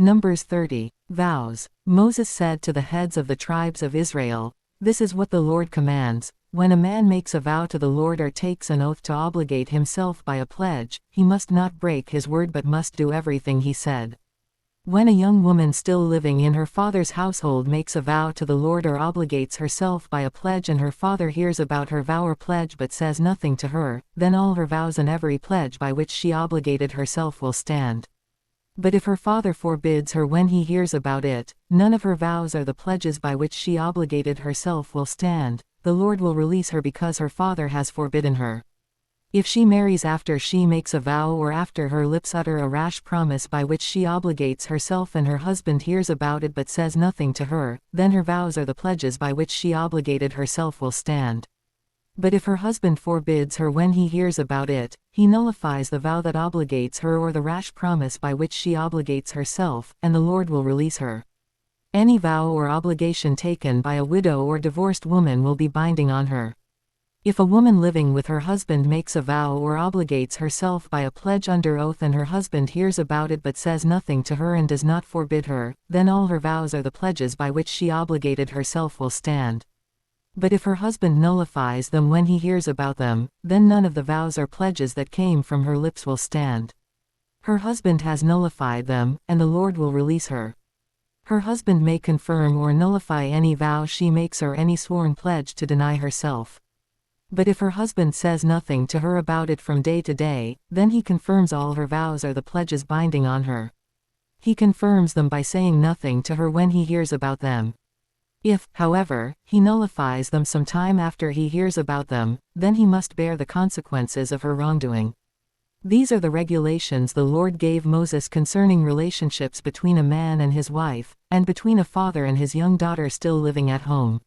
Numbers 30. Vows. Moses said to the heads of the tribes of Israel, "This is what the Lord commands. When a man makes a vow to the Lord or takes an oath to obligate himself by a pledge, he must not break his word but must do everything he said. When a young woman still living in her father's household makes a vow to the Lord or obligates herself by a pledge and her father hears about her vow or pledge but says nothing to her, then all her vows and every pledge by which she obligated herself will stand. But if her father forbids her when he hears about it, none of her vows or the pledges by which she obligated herself will stand. The Lord will release her because her father has forbidden her. If she marries after she makes a vow or after her lips utter a rash promise by which she obligates herself and her husband hears about it but says nothing to her, then her vows or the pledges by which she obligated herself will stand. But if her husband forbids her when he hears about it, he nullifies the vow that obligates her or the rash promise by which she obligates herself, and the Lord will release her. Any vow or obligation taken by a widow or divorced woman will be binding on her. If a woman living with her husband makes a vow or obligates herself by a pledge under oath and her husband hears about it but says nothing to her and does not forbid her, then all her vows or the pledges by which she obligated herself will stand. But if her husband nullifies them when he hears about them, then none of the vows or pledges that came from her lips will stand. Her husband has nullified them, and the Lord will release her. Her husband may confirm or nullify any vow she makes or any sworn pledge to deny herself. But if her husband says nothing to her about it from day to day, then he confirms all her vows or the pledges binding on her. He confirms them by saying nothing to her when he hears about them. If, however, he nullifies them some time after he hears about them, then he must bear the consequences of her wrongdoing. These are the regulations the Lord gave Moses concerning relationships between a man and his wife, and between a father and his young daughter still living at home.